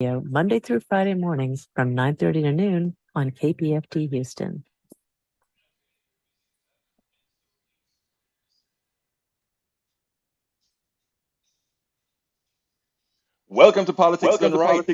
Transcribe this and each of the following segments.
Monday through Friday mornings from 9:30 to noon on KPFT Houston. Welcome to Politics Done Right.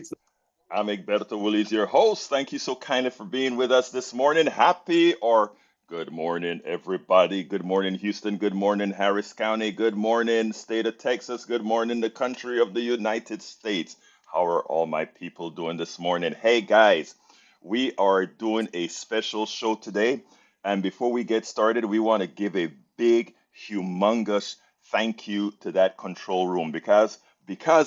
I'm Egberto Willies, your host. Thank you so kindly for being with us this morning. Happy or good morning, everybody. Good morning, Houston. Good morning, Harris County. Good morning, state of Texas. Good morning, the country of the United States. How are all my people doing this morning? Hey, guys, we are doing a special show today. And before we get started, we want to give a big, humongous thank you to that control room because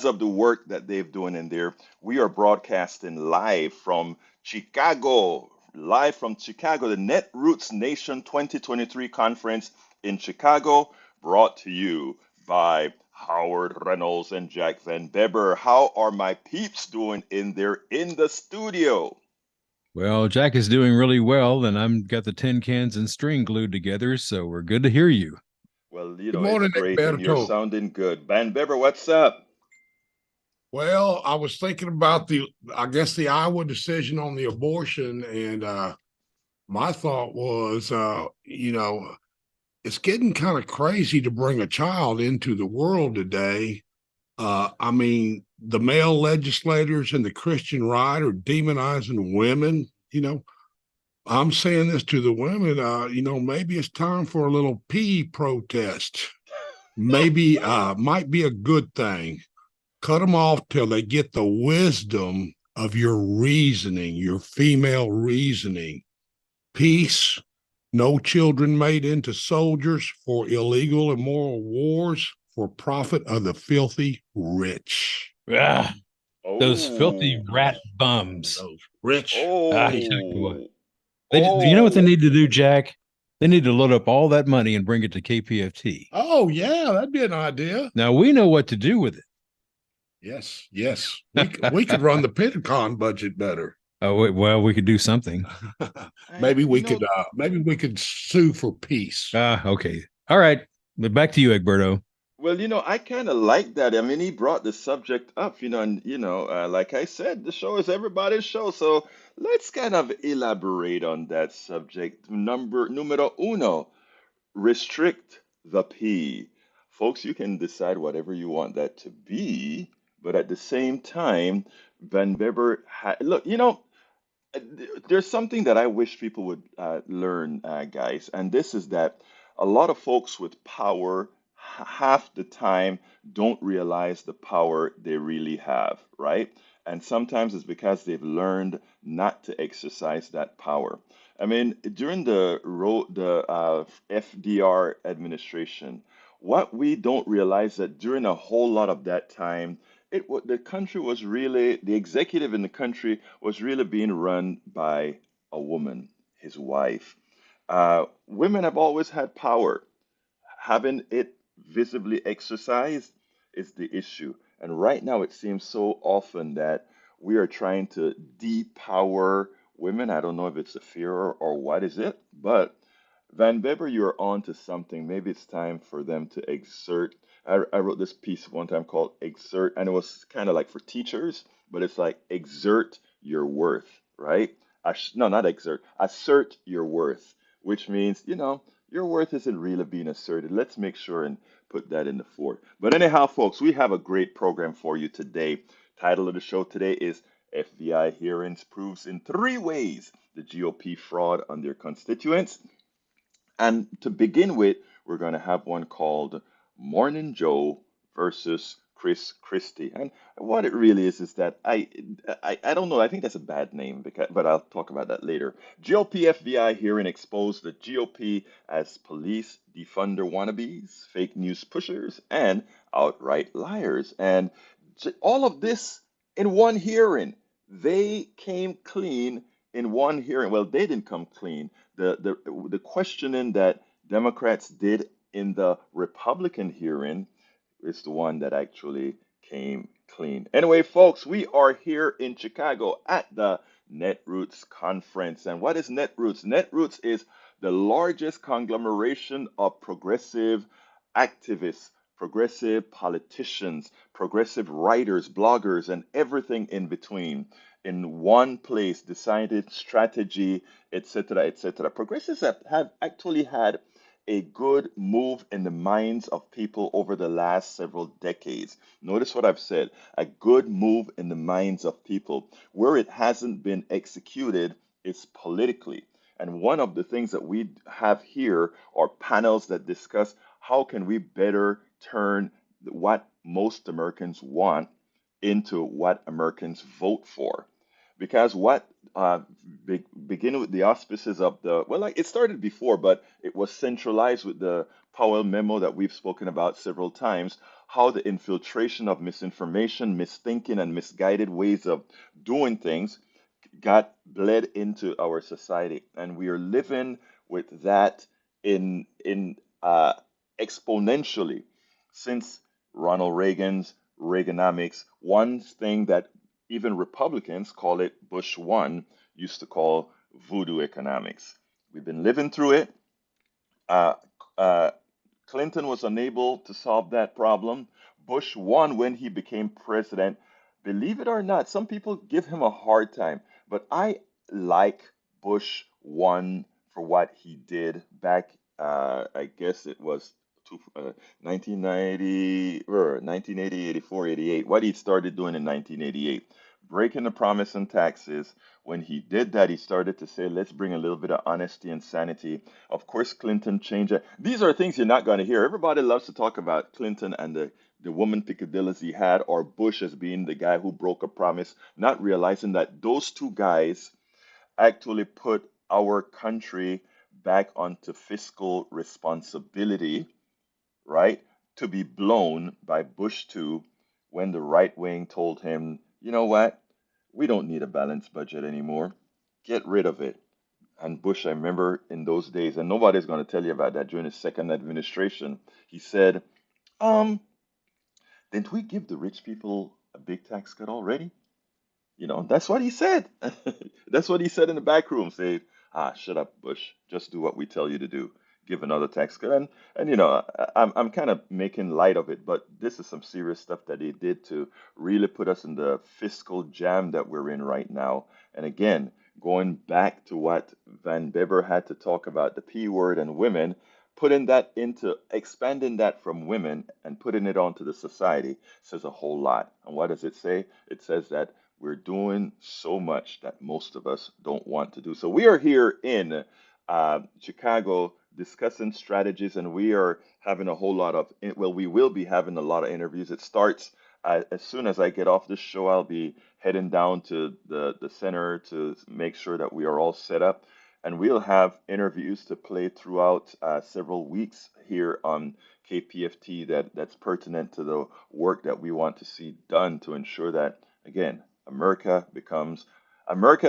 of the work that they've doing in there. We are broadcasting live from Chicago, the Netroots Nation 2023 conference in Chicago, brought to you by Howard Reynolds and Jack Van Beber. How are my peeps doing in there in the studio? Well, Jack is doing really well, and I'm got the tin cans and string glued together, so we're good to hear you. Well, Good it's morning, great, and you're Egberto. sounding good. Van Beber, what's up? Well, I was thinking about the Iowa decision on the abortion, and my thought was, it's getting kind of crazy to bring a child into the world today. I mean, the male legislators and the Christian right are demonizing women. I'm saying this to the women. Maybe it's time for a little pee protest. Maybe might be a good thing. Cut them off till they get the wisdom of your reasoning, your female reasoning. Peace, no children made into soldiers for illegal, immoral wars, for profit of the filthy rich. Ah, those filthy Oh, rat bums. Those rich. I tell you what, oh, you know what they oh. need to do, Jack? They need to load up all that money and bring it to KPFT. Oh, yeah, that'd be an idea. Now we know what to do with Yes, yes. We it. could run the Pentagon budget better. Well, we could do something. I, you know, Maybe we could sue for peace. Okay. All right. But back to you, Egberto. well, I kind of like that. I mean, he brought the subject up, and like I said, the show is everybody's show. So let's kind of elaborate on that subject. Numero uno, restrict the P. Folks, you can decide whatever you want that to be, but at the same time, Van Weber look, there's something that I wish people would learn, guys, and this is that a lot of folks with power half the time don't realize the power they really have, right? And sometimes it's because they've learned not to exercise that power. I mean, during the FDR administration, what we don't realize that during a whole lot of that time, the country was really the executive in the country was really being run by a woman, his wife. Women have always had power. Having it visibly exercised is the issue. And right now, it seems so often that we are trying to depower women. I don't know if it's a fear or what is it, but Van Weber, you're on to something. Maybe it's time for them to exert. I wrote this piece one time called Exert, and it was kind of like for teachers, but it's like exert your worth, right? No, not exert, assert your worth, which means, your worth isn't really being asserted. Let's make sure and put that in the fore. But anyhow, folks, we have a great program for you today. Title of the show today is FBI Hearings Proves in 3 Ways the GOP Fraud on Their Constituents. And to begin with, we're going to have one called Morning Joe versus Christie. And what it really is that I don't know. I think that's a bad name, but I'll talk about that later. GOP FBI hearing exposed the GOP as police defund wannabes, fake news pushers, and outright liars. And all of this in one hearing. They came clean in one hearing. Well, they didn't come clean. The questioning that Democrats did in the Republican hearing is the one that actually came clean. Anyway, folks, we are here in Chicago at the Netroots conference. And what is Netroots? Netroots is the largest conglomeration of progressive activists, progressive politicians, progressive writers, bloggers, and everything in between in one place, decided strategy, etc., etc. Progressives have actually had a good move in the minds of people over the last several decades. Notice what I've said, a good move in the minds of people. Where it hasn't been executed is politically. And one of the things that we have here are panels that discuss how can we better turn what most Americans want into what Americans vote for. Because what beginning with the auspices of the, well, like it started before, but it was centralized with the Powell memo that we've spoken about several times, how the infiltration of misinformation, misthinking, and misguided ways of doing things got bled into our society, and we are living with that in exponentially since Ronald Reagan's Reaganomics. One thing that even Republicans call it Bush one used to call voodoo economics. We've been living through it. Uh, uh, Clinton was unable to solve that problem. Bush won when he became president. Believe it or not, some people give him a hard time, but I like Bush one for what he did back, I guess it was 1990, 1980, 84, 88, what he started doing in 1988, breaking the promise on taxes. When he did that, he started to say, let's bring a little bit of honesty and sanity. Of course, Clinton changed it. These are things you're not going to hear. Everybody loves to talk about Clinton and the woman picadillos he had, or Bush as being the guy who broke a promise, not realizing that those two guys actually put our country back onto fiscal responsibility, right? To be blown by Bush 2 when the right wing told him, you know what? We don't need a balanced budget anymore. Get rid of it. And Bush, I remember in those days, and nobody's going to tell you about that during his second administration, he said, um, didn't we give the rich people a big tax cut already? That's what he said. That's what he said in the back room. Say, shut up, Bush. Just do what we tell you to do. Give another tax cut. And I'm kind of making light of it, but this is some serious stuff that they did to really put us in the fiscal jam that we're in right now. And again, going back to what Van Bever had to talk about, the P word and women, putting that into expanding that from women and putting it onto the society says a whole lot. And what does it say? It says that we're doing so much that most of us don't want to do. So we are here in Chicago discussing strategies, and we are having a whole lot of, well, we will be having a lot of interviews. It starts as soon as I get off this show, I'll be heading down to the center to make sure that we are all set up. And we'll have interviews to play throughout several weeks here on KPFT that's pertinent to the work that we want to see done to ensure that, again, America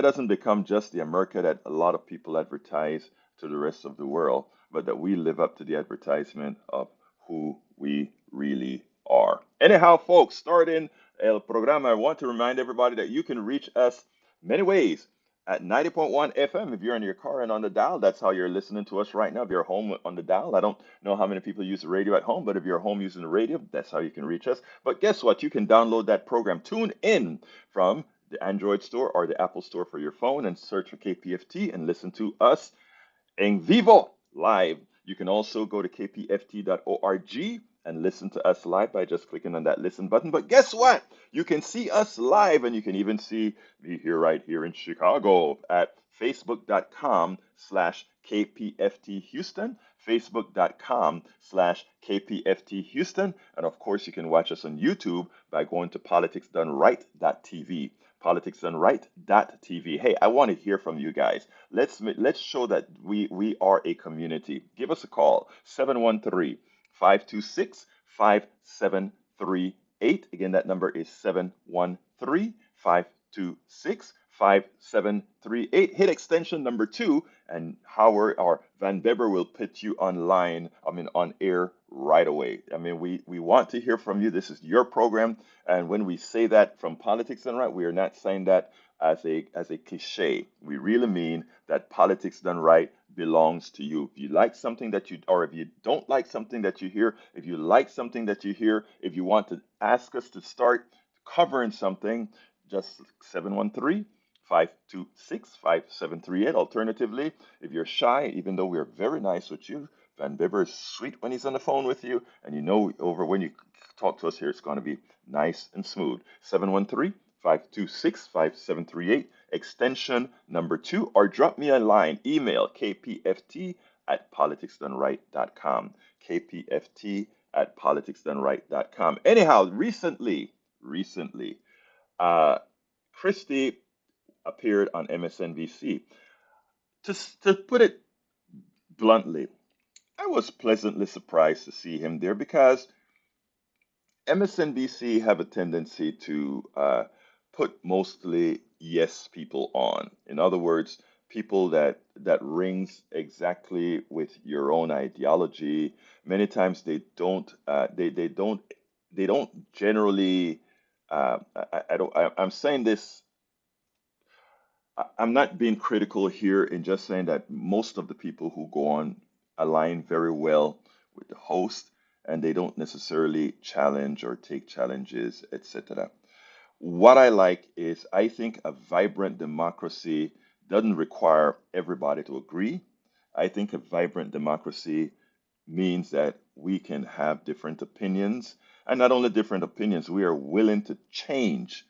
doesn't become just the America that a lot of people advertise to the rest of the world, but that we live up to the advertisement of who we really are. Anyhow, folks, starting el programa, I want to remind everybody that you can reach us many ways at 90.1 FM. If you're in your car and on the dial, that's how you're listening to us right now. If you're home on the dial, I don't know how many people use the radio at home, but if you're home using the radio, that's how you can reach us. But guess what? You can download that program. Tune in from the Android store or the Apple store for your phone and search for KPFT and listen to us en vivo live. You can also go to kpft.org and listen to us live by just clicking on that listen button. But guess what? You can see us live, and you can even see me here right here in Chicago at facebook.com/KPFT Houston, facebook.com/KPFT Houston. And of course, you can watch us on YouTube by going to politicsdoneright.tv. Politicsdoneright.tv. Hey, I want to hear from you guys. Let's show that we are a community. Give us a call, 713-526-5738. Again, that number is 713-526-5738. 5738. Hit extension number 2, and Howard or Van Beber will put you on air right away. We want to hear from you. This is your program. And when we say that from Politics Done Right, we are not saying that as a cliche. We really mean that Politics Done Right belongs to you. If you like something or if you don't like something that you hear, if you like something that you hear, if you want to ask us to start covering something, just 713-526-5738. Alternatively, if you're shy, even though we're very nice with you, Van Bibber is sweet when he's on the phone with you, and when you talk to us here, it's going to be nice and smooth. 713-526-5738, extension number 2, or drop me a line, email kpft@politicsdoneright.com, kpft@politicsdoneright.com. Anyhow, recently, Christie appeared on MSNBC. To put it bluntly, I was pleasantly surprised to see him there because MSNBC have a tendency to put mostly yes people on. In other words, people that rings exactly with your own ideology. Many times they don't generally. I'm saying this. I'm not being critical here in just saying that most of the people who go on align very well with the host, and they don't necessarily challenge or take challenges, etc. What I like is I think a vibrant democracy doesn't require everybody to agree. I think a vibrant democracy means that we can have different opinions, and not only different opinions, we are willing to change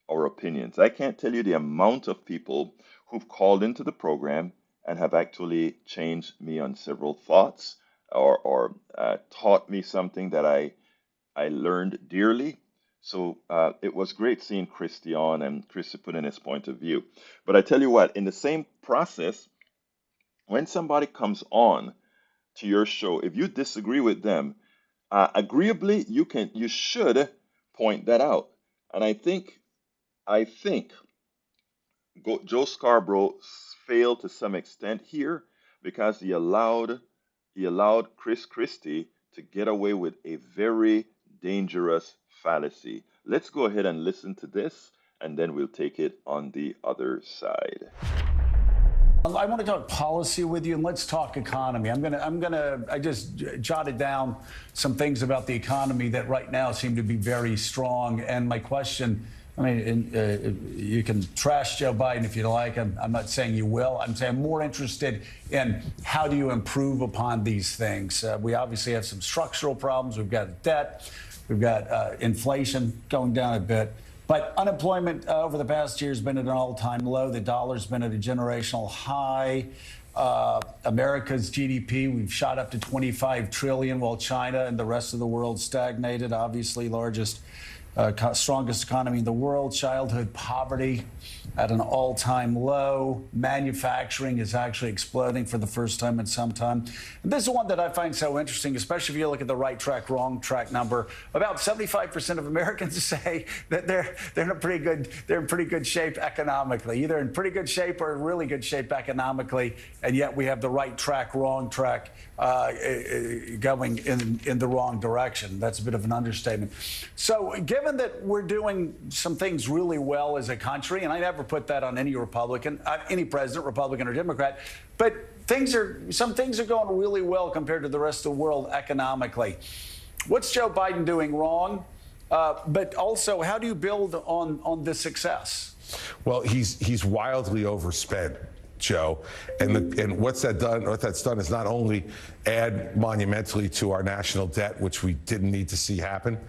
our opinions. I can't tell you the amount of people who've called into the program and have actually changed me on several thoughts or taught me something that I learned dearly. So it was great seeing Christie on and Christie put in his point of view. But I tell you what, in the same process, when somebody comes on to your show, if you disagree with them, agreeably, you should point that out. And I think Joe Scarborough failed to some extent here because he allowed Chris Christie to get away with a very dangerous fallacy. Let's go ahead and listen to this, and then we'll take it on the other side. I want to talk policy with you, and let's talk economy. I just jotted down some things about the economy that right now seem to be very strong. And my question, you can trash Joe Biden if you like. I'm not saying you will. I'm saying I'm more interested in how do you improve upon these things. We obviously have some structural problems. We've got debt. We've got inflation going down a bit. But unemployment over the past year has been at an all-time low. The dollar's been at a generational high. America's GDP, we've shot up to 25 trillion, while China and the rest of the world stagnated. Obviously, strongest economy in the world. Childhood poverty at an all-time low. Manufacturing is actually exploding for the first time in some time. And this is one that I find so interesting, especially if you look at the right track, wrong track number. About 75% of Americans say that they're in pretty good shape economically, either in pretty good shape or really good shape economically. And yet we have the right track, wrong track going in the wrong direction. That's a bit of an understatement. So given that we're doing some things really well as a country, and I never put that on any Republican, any president, Republican or Democrat, but some things are going really well compared to the rest of the world economically. What's Joe Biden doing wrong? But also, how do you build on this success? Well, he's wildly overspent, Joe, and what that's done is not only add monumentally to our national debt, which we didn't need to see happen,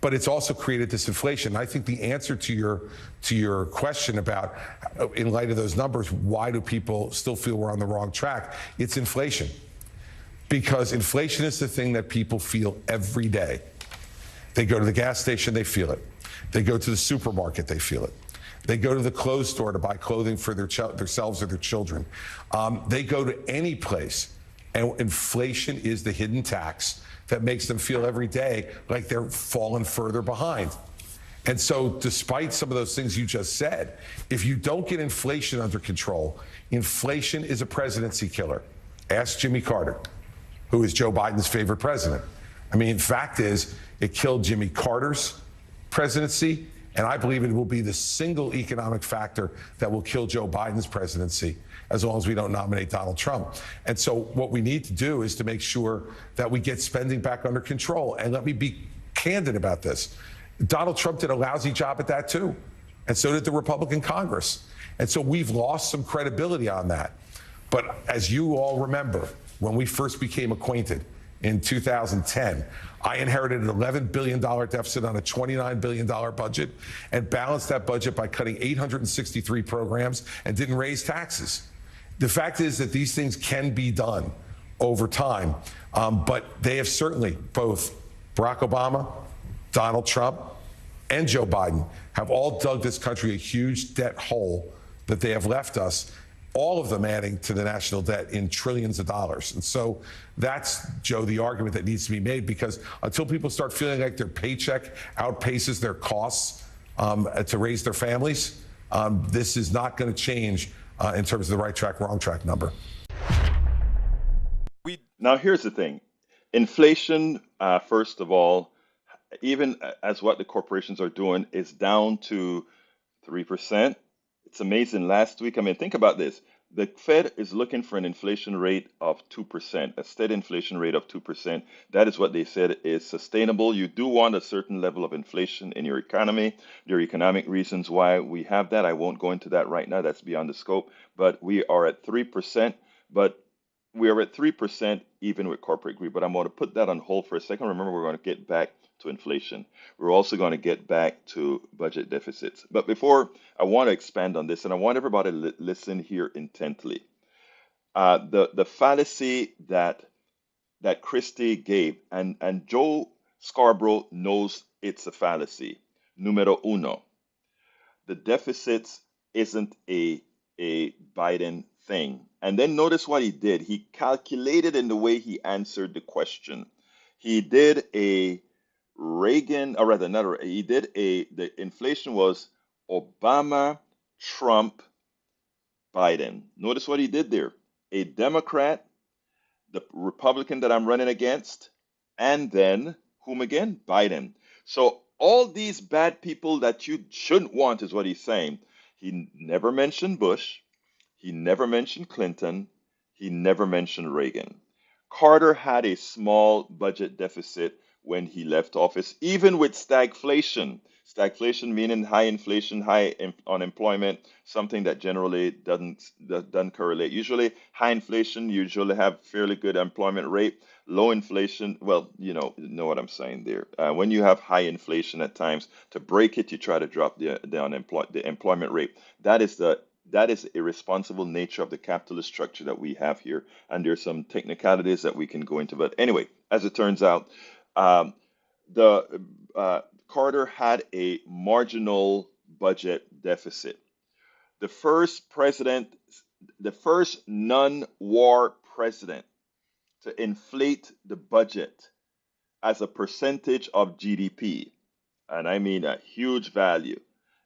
but it's also created this inflation. I think the answer to your question about, in light of those numbers, why do people still feel we're on the wrong track? It's inflation. Because inflation is the thing that people feel every day. They go to the gas station, they feel it. They go to the supermarket, they feel it. They go to the clothes store to buy clothing for themselves or their children. They go to any place, and inflation is the hidden tax that makes them feel every day like they're falling further behind. And so, despite some of those things you just said, if you don't get inflation under control, inflation is a presidency killer. Ask Jimmy Carter, who is Joe Biden's favorite president. I mean, fact is, it killed Jimmy Carter's presidency, and I believe it will be the single economic factor that will kill Joe Biden's presidency as long as we don't nominate Donald Trump. And so what we need to do is to make sure that we get spending back under control. And let me be candid about this. Donald Trump did a lousy job at that too. And so did the Republican Congress. And so we've lost some credibility on that. But as you all remember, when we first became acquainted in 2010, I inherited an $11 billion deficit on a $29 billion budget and balanced that budget by cutting 863 programs and didn't raise taxes. The fact is that these things can be done over time, but they have certainly, both Barack Obama, Donald Trump, and Joe Biden have all dug this country a huge debt hole that they have left us, all of them adding to the national debt in trillions of dollars. And so that's, Joe, the argument that needs to be made, because until people start feeling like their paycheck outpaces their costs to raise their families, this is not going to change in terms of the right track, wrong track number. Now, here's the thing. Inflation, first of all, even as what the corporations are doing, is down to 3%. It's amazing. Last week, I mean, think about this. The Fed is looking for an inflation rate of 2%, a steady inflation rate of 2%. That is what they said is sustainable. You do want a certain level of inflation in your economy. There are economic reasons why we have that. I won't go into that right now. That's beyond the scope. But we are at 3%. But we are at 3% even with corporate greed. But I'm going to put that on hold for a second. Remember, we're going to get back to inflation. We're also going to get back to budget deficits. But before, I want to expand on this, and I want everybody to listen here intently. The fallacy that Christie gave, and Joe Scarborough knows it's a fallacy. Numero uno, the deficits isn't a Biden thing. And then notice what he did. He calculated in the way he answered the question. He did a Reagan, or rather, not he did the inflation was Obama, Trump, Biden. Notice what he did there. A Democrat, the Republican that I'm running against, and then whom again? Biden. So all these bad people that you shouldn't want is what he's saying. He never mentioned Bush. He never mentioned Clinton. He never mentioned Reagan. Carter had a small budget deficit when he left office, even with stagflation. Stagflation meaning high inflation, high unemployment, something that generally doesn't correlate. Usually, high inflation usually have fairly good employment rate. Low inflation, well, you know what I'm saying there. When you have high inflation at times, to break it, you try to drop the employment rate. That is the irresponsible nature of the capitalist structure that we have here. And there's some technicalities that we can go into. But anyway, as it turns out, Carter had a marginal budget deficit. The first non-war president to inflate the budget as a percentage of GDP, and I mean a huge value,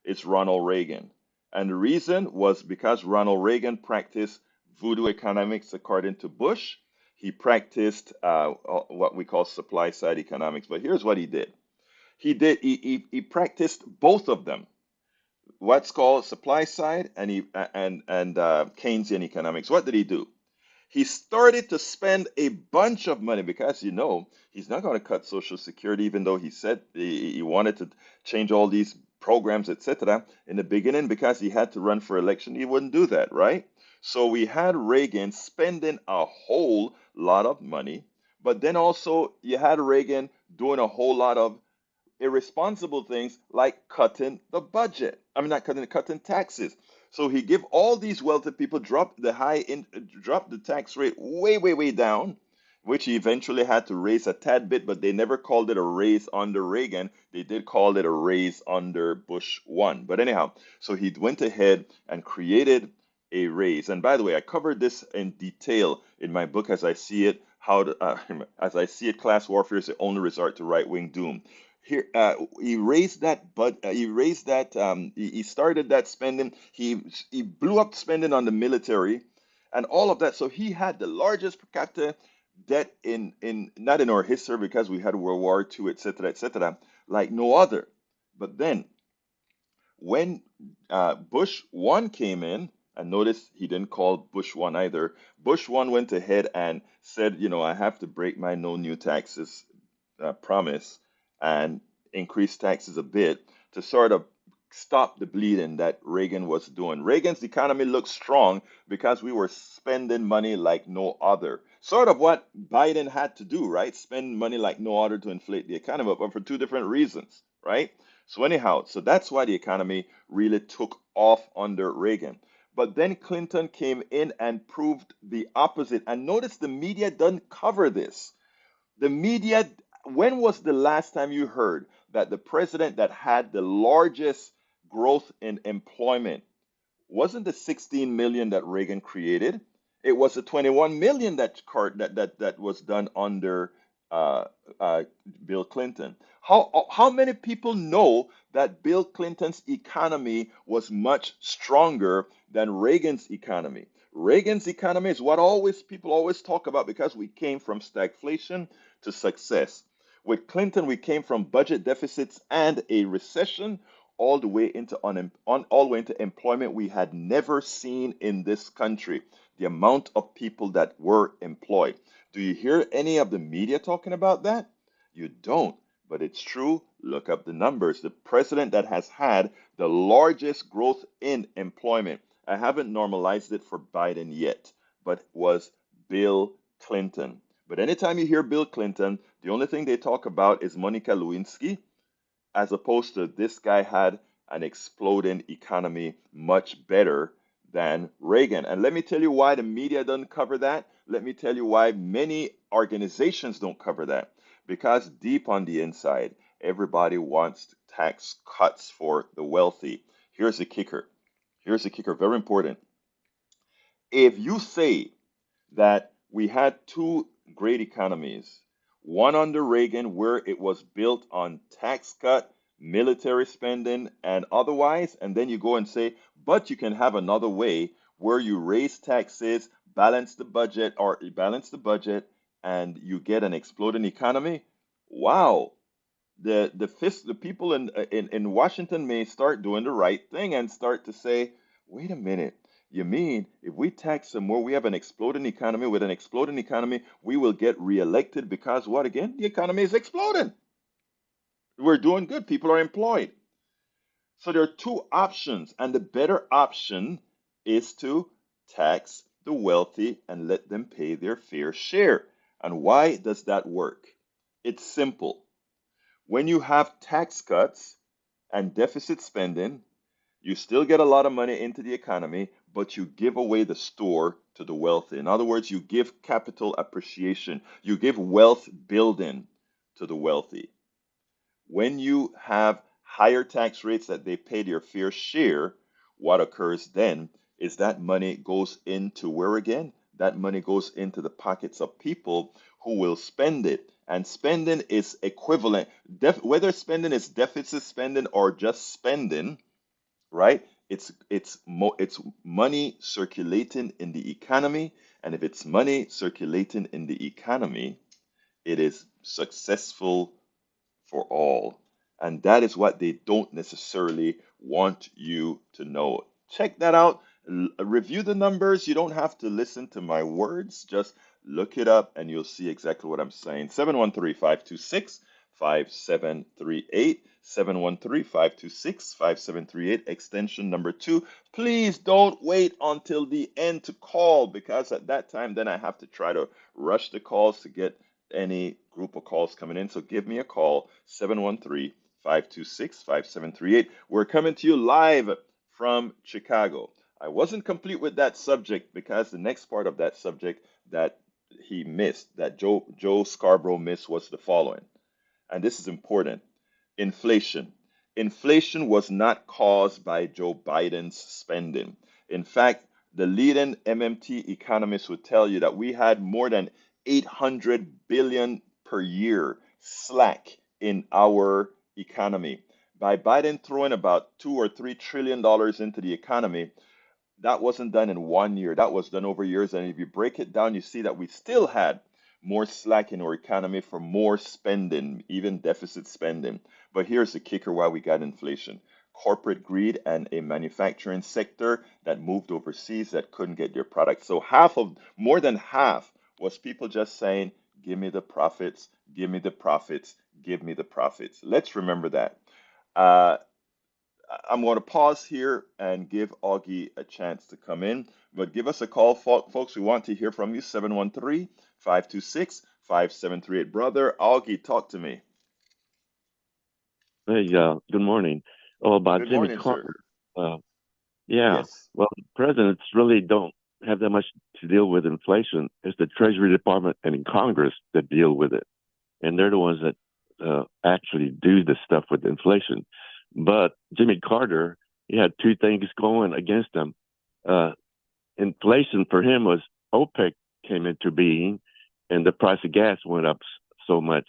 is Ronald Reagan. And the reason was because Ronald Reagan practiced voodoo economics according to Bush. He practiced what we call supply side economics. But here's what he did. He practiced both of them. What's called supply side and Keynesian economics. What did he do? He started to spend a bunch of money because, he's not going to cut Social Security, even though he said he wanted to change all these programs, etc. In the beginning, because he had to run for election, he wouldn't do that, right? So we had Reagan spending a whole lot of money, but then also you had Reagan doing a whole lot of irresponsible things like cutting the budget. I mean, not cutting taxes. So he give all these wealthy people, drop the tax rate way down, which he eventually had to raise a tad bit, but they never called it a raise under Reagan. They did call it a raise under Bush 1. But anyhow, so he went ahead and created a raise. And by the way, I covered this in detail in my book, As I See It, Class Warfare is the Only Resort to Right-Wing Doom. Here, he raised that, but he raised that. He started that spending. He blew up spending on the military, and all of that. So he had the largest per capita debt in not in our history because we had World War II, et cetera, like no other. But then when Bush one came in, and notice he didn't call Bush one either. Bush one went ahead and said, I have to break my no new taxes promise and increase taxes a bit to sort of stop the bleeding that Reagan was doing. Reagan's economy looked strong because we were spending money like no other. Sort of what Biden had to do, right? Spend money like no other to inflate the economy, but for two different reasons, right? So anyhow, so that's why the economy really took off under Reagan. But then Clinton came in and proved the opposite. And notice the media doesn't cover this. The media, when was the last time you heard that the president that had the largest growth in employment wasn't the 16 million that Reagan created? It was the 21 million that was done under uh, Bill Clinton. How many people know that Bill Clinton's economy was much stronger than Reagan's economy? Reagan's economy is what always people always talk about because we came from stagflation to success. With Clinton, we came from budget deficits and a recession all the way into all the way into employment we had never seen in this country. The amount of people that were employed. Do you hear any of the media talking about that? You don't, but it's true. Look up the numbers. The president that has had the largest growth in employment, I haven't normalized it for Biden yet, but was Bill Clinton. But anytime you hear Bill Clinton, the only thing they talk about is Monica Lewinsky, as opposed to this guy had an exploding economy much better than Reagan. And let me tell you why the media doesn't cover that. Let me tell you why many organizations don't cover that. Because deep on the inside, everybody wants tax cuts for the wealthy. Here's the kicker. Here's the kicker, very important. If you say that we had two great economies, one under Reagan, where it was built on tax cut, military spending, and otherwise, and then you go and say, but you can have another way where you raise taxes, balance the budget, and you get an exploding economy. Wow, the people in Washington may start doing the right thing and start to say, wait a minute, you mean if we tax some more, we have an exploding economy. With an exploding economy, we will get reelected because what again? The economy is exploding. We're doing good. People are employed. So there are two options, and the better option is to tax the wealthy and let them pay their fair share. And why does that work? It's simple. When you have tax cuts and deficit spending, you still get a lot of money into the economy, but you give away the store to the wealthy. In other words, you give capital appreciation, you give wealth building to the wealthy. When you have higher tax rates that they pay their fair share, what occurs then is that money goes into where again? That money goes into the pockets of people who will spend it. And spending is equivalent, whether spending is deficit spending or just spending, right? It's money circulating in the economy, and if it's money circulating in the economy, it is successful for all. And that is what they don't necessarily want you to know. Check that out. Review the numbers. You don't have to listen to my words. Just look it up and you'll see exactly what I'm saying. 713-526-5738. 713-526-5738, extension number 2. Please don't wait until the end to call, because at that time, then I have to try to rush the calls to get any group of calls coming in. So give me a call, 713-526-5738. We're coming to you live from Chicago. I wasn't complete with that subject because the next part of that subject that he missed, that Joe Scarborough missed, was the following. And this is important. Inflation. Inflation was not caused by Joe Biden's spending. In fact, the leading MMT economists would tell you that we had more than 800 billion per year slack in our economy. By Biden throwing about $2 or $3 trillion into the economy, that wasn't done in 1 year. That was done over years. And if you break it down, you see that we still had more slack in our economy for more spending, even deficit spending. But here's the kicker why we got inflation: corporate greed and a manufacturing sector that moved overseas that couldn't get their products. So more than half was people just saying, give me the profits, give me the profits, give me the profits. Let's remember that. Uh, I'm going to pause here and give Augie a chance to come in, but give us a call, folks. We want to hear from you. 713-526-5738. Brother Augie, talk to me. Hey, good morning. Oh, about Good Jimmy morning, sir. Carter. Uh, yeah, Yes. well, presidents really don't have that much to deal with inflation. It's the Treasury Department and in Congress that deal with it, and they're the ones that actually do the stuff with inflation. But Jimmy Carter, he had two things going against him. Uh, Inflation for him was OPEC came into being, and the price of gas went up so much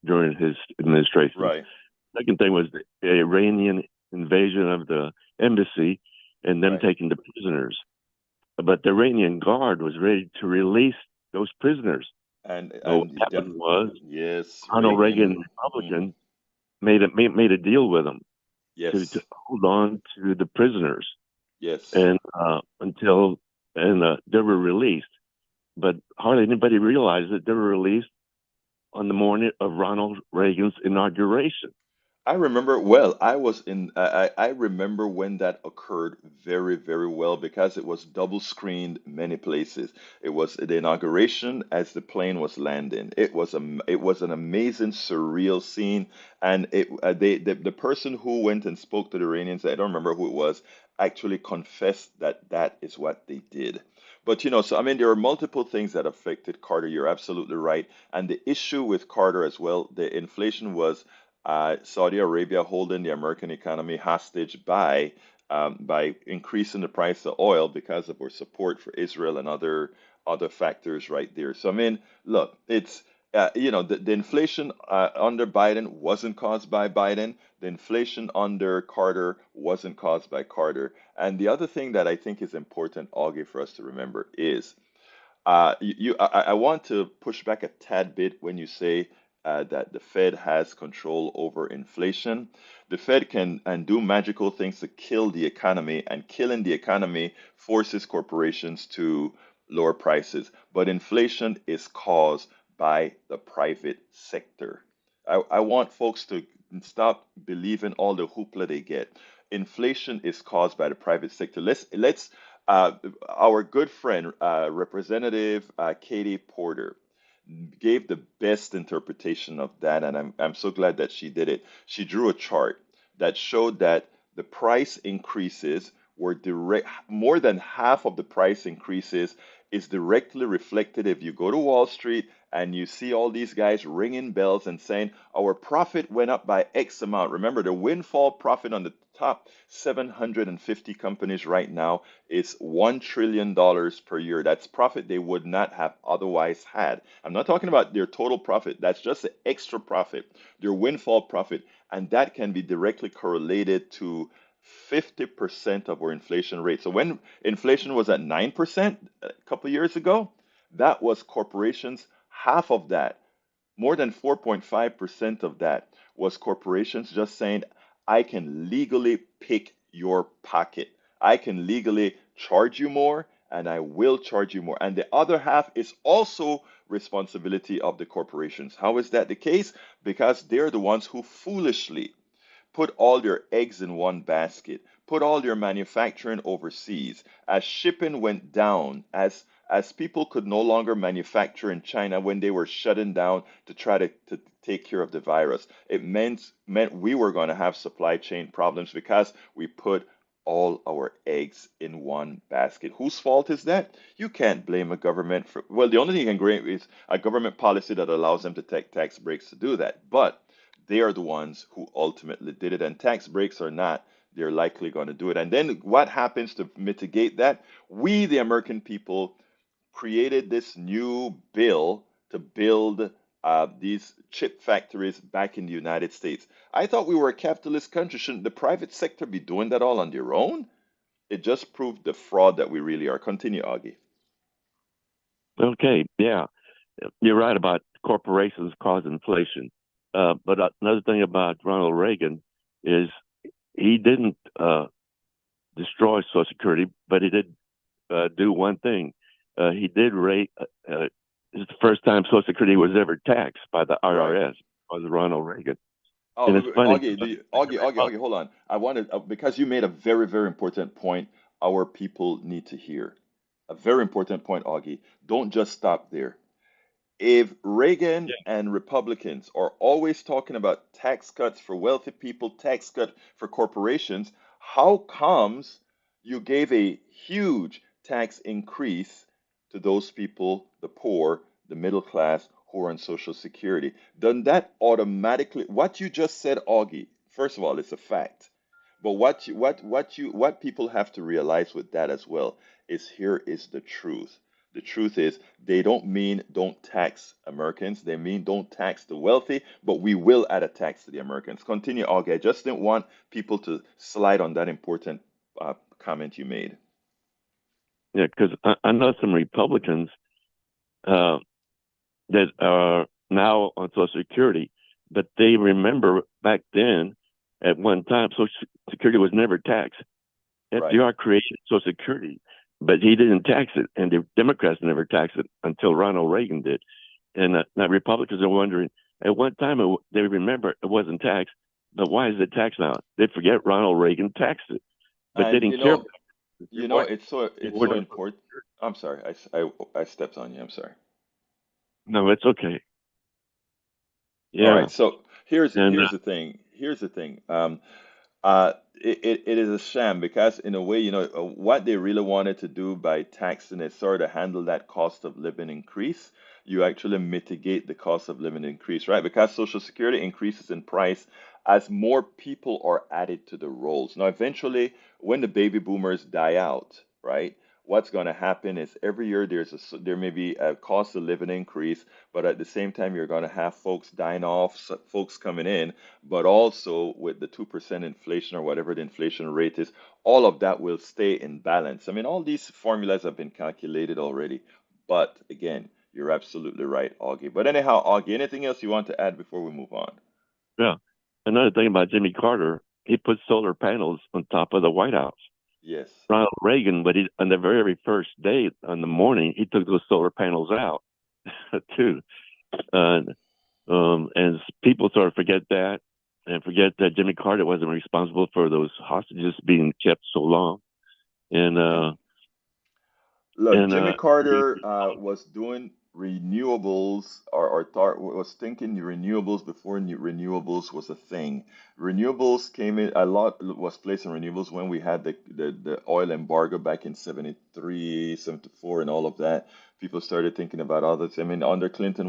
during his administration. Right. Second thing was the Iranian invasion of the embassy and them Right. taking the prisoners. But the Iranian guard was ready to release those prisoners. And So what and happened was yes, Ronald Reagan, Reagan. Republican, made a deal with them to Yes. hold on to the prisoners Yes. and until they were released. But hardly anybody realized that they were released on the morning of Ronald Reagan's inauguration. I remember well. I remember when that occurred very, very well because it was double screened many places. It was the inauguration as the plane was landing. It was an amazing, surreal scene. And the person who went and spoke to the Iranians, I don't remember who it was, actually confessed that that is what they did. But so I mean, there are multiple things that affected Carter. You're absolutely right. And the issue with Carter as well, the inflation was Saudi Arabia holding the American economy hostage by increasing the price of oil because of our support for Israel and other factors right there. So I mean, look, it's the inflation under Biden wasn't caused by Biden. The inflation under Carter wasn't caused by Carter. And the other thing that I think is important, Augie, for us to remember is I want to push back a tad bit when you say that the Fed has control over inflation. The Fed can and do magical things to kill the economy, and killing the economy forces corporations to lower prices. But inflation is caused by the private sector. I want folks to stop believing all the hoopla they get. Inflation is caused by the private sector. Let's uh, our good friend, Representative Katie Porter, gave the best interpretation of that, and I'm so glad that she did it. She drew a chart that showed that the price increases were direct, more than half of the price increases is directly reflected if you go to Wall Street and you see all these guys ringing bells and saying our profit went up by X amount. Remember, the windfall profit on the top 750 companies right now is $1 trillion per year. That's profit they would not have otherwise had. I'm not talking about their total profit. That's just the extra profit, their windfall profit. And that can be directly correlated to 50% of our inflation rate. So when inflation was at 9% a couple of years ago, that was corporations, half of that, more than 4.5% of that was corporations just saying, I can legally pick your pocket. I can legally charge you more and I will charge you more. And the other half is also responsibility of the corporations. How is that the case? Because they're the ones who foolishly put all your eggs in one basket, put all your manufacturing overseas. As shipping went down, as people could no longer manufacture in China when they were shutting down to try to take care of the virus, it meant we were going to have supply chain problems because we put all our eggs in one basket. Whose fault is that? You can't blame a government for, well, the only thing you can blame is a government policy that allows them to take tax breaks to do that. But they are the ones who ultimately did it, and tax breaks or not, they're likely going to do it. And then what happens to mitigate that? We, the American people, created this new bill to build these chip factories back in the United States. I thought we were a capitalist country. Shouldn't the private sector be doing that all on their own? It just proved the fraud that we really are. Continue, Augie. Okay, yeah, you're right about corporations cause inflation. But another thing about Ronald Reagan is he didn't destroy Social Security, but he did do one thing. He did rate. It's the first time Social Security was ever taxed by the IRS. Was Ronald Reagan. Oh, And it's funny. Augie, hold on. I wanted because you made a very, very important point. Our people need to hear a very important point, Augie. Don't just stop there. If Reagan and Republicans are always talking about tax cuts for wealthy people, tax cut for corporations, how comes you gave a huge tax increase to those people, the poor, the middle class, who are on Social Security? Doesn't that automatically, what you just said, Augie, first of all, it's a fact. But what people have to realize with that as well is here is the truth. The truth is they don't mean don't tax Americans. They mean don't tax the wealthy, but we will add a tax to the Americans. Continue, Augie. I just didn't want people to slide on that important comment you made. Yeah, because I know some Republicans that are now on Social Security, but they remember back then, at one time, Social Security was never taxed. FDR created Social Security, but he didn't tax it, and the Democrats never taxed it until Ronald Reagan did. And now Republicans are wondering, at one time they remember it wasn't taxed, but why is it taxed now? They forget Ronald Reagan taxed it, but they didn't care. It's so important. I'm sorry, I stepped on you. I'm sorry. No, it's okay. Yeah. All right. So here's the thing. Here's the thing. It is a sham because in a way, what they really wanted to do by taxing is sort of handle that cost of living increase. You actually mitigate the cost of living increase, right? Because Social Security increases in price as more people are added to the rolls. Now, eventually, when the baby boomers die out, right? What's going to happen is every year there may be a cost of living increase, but at the same time you're going to have folks dying off, folks coming in, but also with the 2% inflation or whatever the inflation rate is, all of that will stay in balance. I mean, all these formulas have been calculated already, but again, you're absolutely right, Augie. But anyhow, Augie, anything else you want to add before we move on? Yeah. Another thing about Jimmy Carter, he put solar panels on top of the White House. Yes. Ronald Reagan, but on the very first day, on the morning, he took those solar panels out too. And people sort of forget that and forget that Jimmy Carter wasn't responsible for those hostages being kept so long. And look, Jimmy Carter was doing renewables or was thinking renewables before renewables was a thing. Renewables came in, a lot was placed in renewables when we had the oil embargo back in 73, 74 and all of that. People started thinking about others. I mean, under Clinton,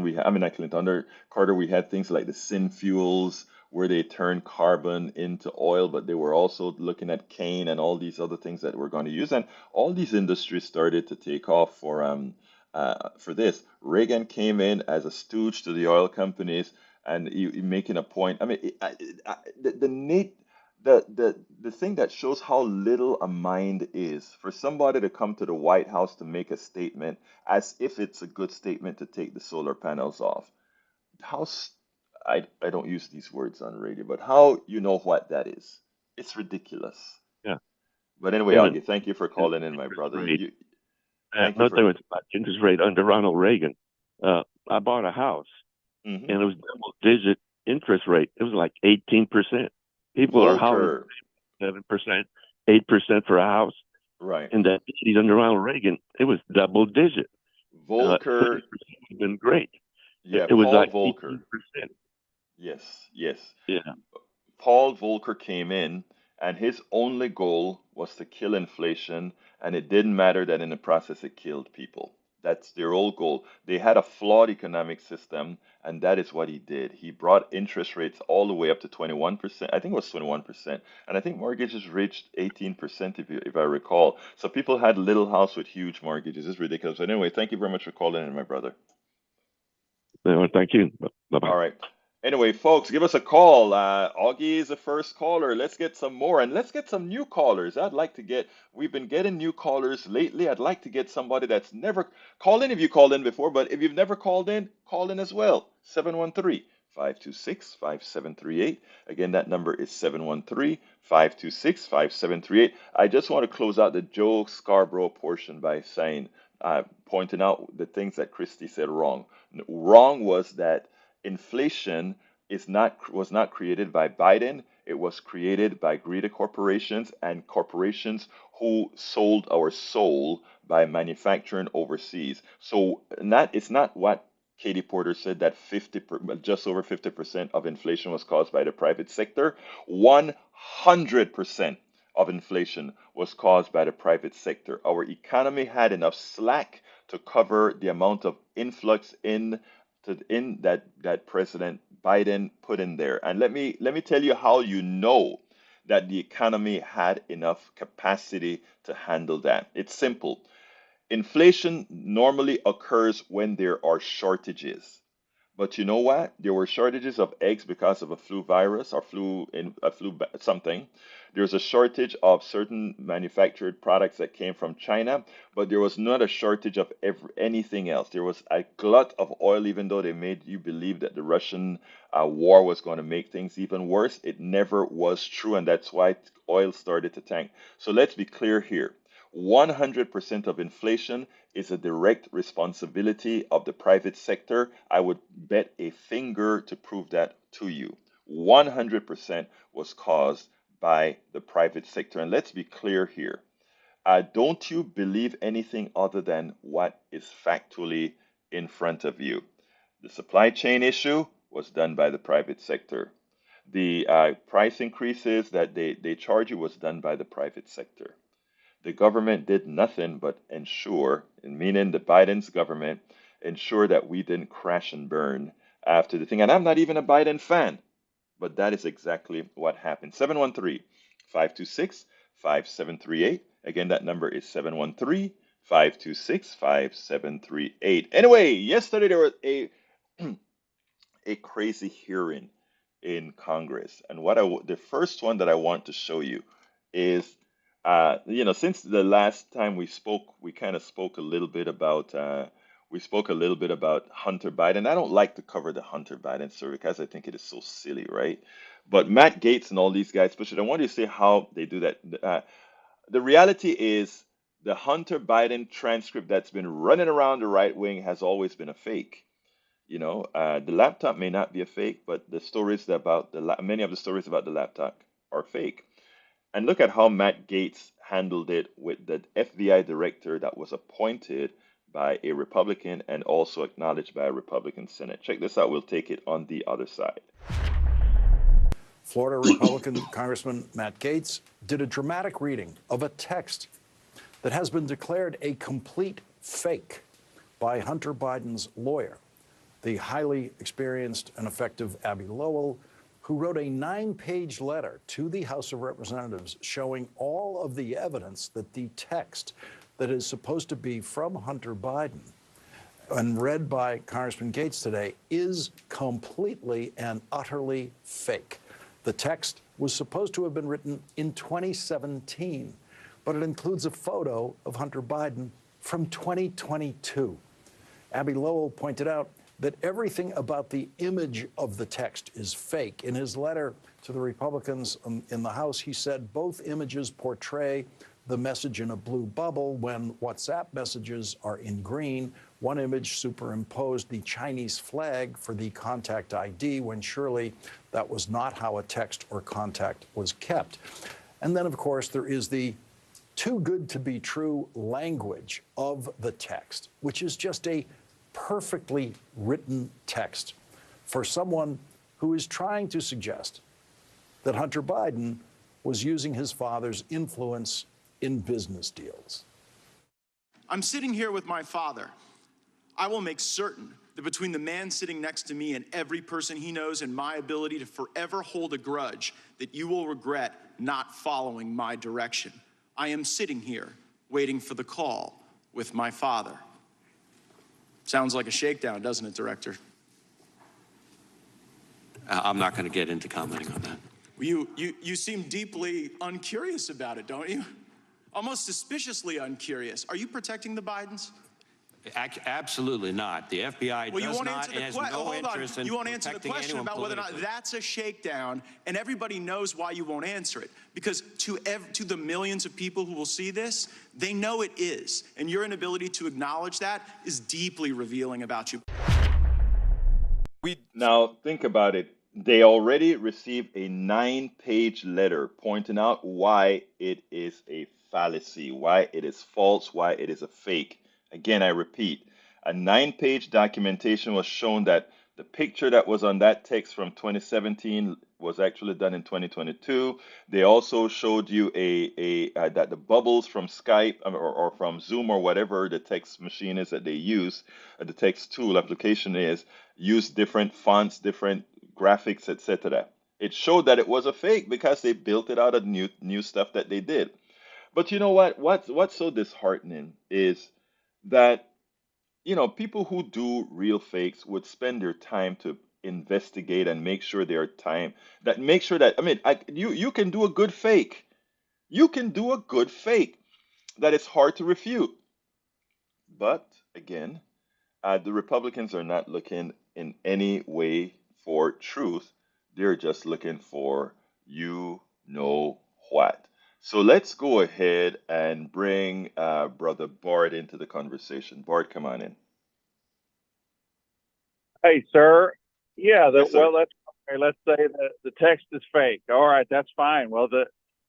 under Carter, we had things like the syn fuels where they turned carbon into oil, but they were also looking at cane and all these other things that we're going to use. And all these industries started to take off for this. Reagan came in as a stooge to the oil companies, and he making a point. I mean, the thing that shows how little a mind is for somebody to come to the White House to make a statement as if it's a good statement to take the solar panels off. I don't use these words on radio, but how you know what that is? It's ridiculous. yeah. But anyway, Augie, thank you for calling in, my brother. Another thing was about interest rate under Ronald Reagan. I bought a house, and it was double-digit interest rate. It was like 18%. People are hollering 7%, 8% for a house. Right. And that under Ronald Reagan, it was double-digit. Volcker has been great. Yeah, it was Paul like Volcker. 18%. Yes, yes. Yeah. Paul Volcker came in, and his only goal was to kill inflation, and it didn't matter that in the process it killed people. That's their whole goal. They had a flawed economic system, and that is what he did. He brought interest rates all the way up to 21%. I think it was 21%. And I think mortgages reached 18%, if I recall. So people had little house with huge mortgages. It's ridiculous. But anyway, thank you very much for calling in, my brother. Thank you. Bye-bye. All right. Anyway, folks, give us a call. Augie is the first caller. Let's get some more and let's get some new callers. We've been getting new callers lately. I'd like to get somebody that's never called in if you called in before, but if you've never called in, call in as well. 713-526-5738. Again, that number is 713-526-5738. I just want to close out the Joe Scarborough portion by saying, pointing out the things that Christie said wrong. Wrong was that inflation was not created by Biden. It was created by greedy corporations and corporations who sold our soul by manufacturing overseas. So it's not what Katie Porter said that just over 50% of inflation was caused by the private sector. 100% of inflation was caused by the private sector. Our economy had enough slack to cover the amount of influx that President Biden put in there. And let me tell you how you know that the economy had enough capacity to handle that. It's simple. Inflation normally occurs when there are shortages. But you know what? There were shortages of eggs because of a flu virus or something. There's a shortage of certain manufactured products that came from China, but there was not a shortage of anything else. There was a glut of oil, even though they made you believe that the Russian war was going to make things even worse. It never was true, and that's why oil started to tank. So let's be clear here. 100% of inflation is a direct responsibility of the private sector. I would bet a finger to prove that to you. 100% was caused by the private sector. And let's be clear here. Don't you believe anything other than what is factually in front of you? The supply chain issue was done by the private sector. The price increases that they charge you was done by the private sector. The government did nothing but ensure, meaning the Biden's government, ensure that we didn't crash and burn after the thing. And I'm not even a Biden fan, but that is exactly what happened. 713-526-5738. Again, that number is 713-526-5738. Anyway, yesterday there was a crazy hearing in Congress. And the first one that I want to show you is since the last time we spoke, we kind of spoke a little bit about Hunter Biden. I don't like to cover the Hunter Biden story because I think it is so silly, right? But Matt Gaetz and all these guys, especially, I want you to see how they do that. The reality is the Hunter Biden transcript that's been running around the right wing has always been a fake. The laptop may not be a fake, but the stories about many of the stories about the laptop are fake. And look at how Matt Gaetz handled it with the FBI director that was appointed by a Republican and also acknowledged by a Republican Senate. Check this out. We'll take it on the other side. Florida Republican Congressman Matt Gaetz did a dramatic reading of a text that has been declared a complete fake by Hunter Biden's lawyer, the highly experienced and effective Abby Lowell, who wrote a 9-page letter to the House of Representatives showing all of the evidence that the text that is supposed to be from Hunter Biden and read by Congressman Gaetz today is completely and utterly fake. The text was supposed to have been written in 2017, but it includes a photo of Hunter Biden from 2022. Abby Lowell pointed out that everything about the image of the text is fake. In his letter to the Republicans in the House, he said both images portray the message in a blue bubble when WhatsApp messages are in green. One image superimposed the Chinese flag for the contact ID when surely that was not how a text or contact was kept. And then, of course, there is the too good to be true language of the text, which is just a perfectly written text for someone who is trying to suggest that Hunter Biden was using his father's influence in business deals. I'm sitting here with my father. I will make certain that between the man sitting next to me and every person he knows and my ability to forever hold a grudge, that you will regret not following my direction. I am sitting here waiting for the call with my father. Sounds like a shakedown, doesn't it, Director? I'm not going to get into commenting on that. You seem deeply uncurious about it, don't you? Almost suspiciously uncurious. Are you protecting the Bidens? Absolutely not. The FBI Well, you does won't not answer and the has question. no Hold on. interest in You won't answer the protecting question anyone about whether or not politically. that's a shakedown, and everybody knows why you won't answer it. Because to the millions of people who will see this, they know it is, and your inability to acknowledge that is deeply revealing about you. Now, think about it. They already received a 9-page letter pointing out why it is a fallacy, why it is false, why it is a fake. Again, I repeat, a 9-page documentation was shown that the picture that was on that text from 2017 was actually done in 2022. They also showed you that the bubbles from Skype or from Zoom or whatever the text machine is that they use, the text tool application is, use different fonts, different graphics, etc. It showed that it was a fake because they built it out of new stuff that they did. But you know what? What's so disheartening is that people who do real fakes would spend their time to investigate and make sure I mean, you can do a good fake. You can do a good fake that is hard to refute. But again, the Republicans are not looking in any way for truth. They're just looking for you know what. So let's go ahead and bring Brother Bart into the conversation. Bart, come on in. Hey, sir. Yeah, Yes, sir. let's say that the text is fake. All right, that's fine. Well,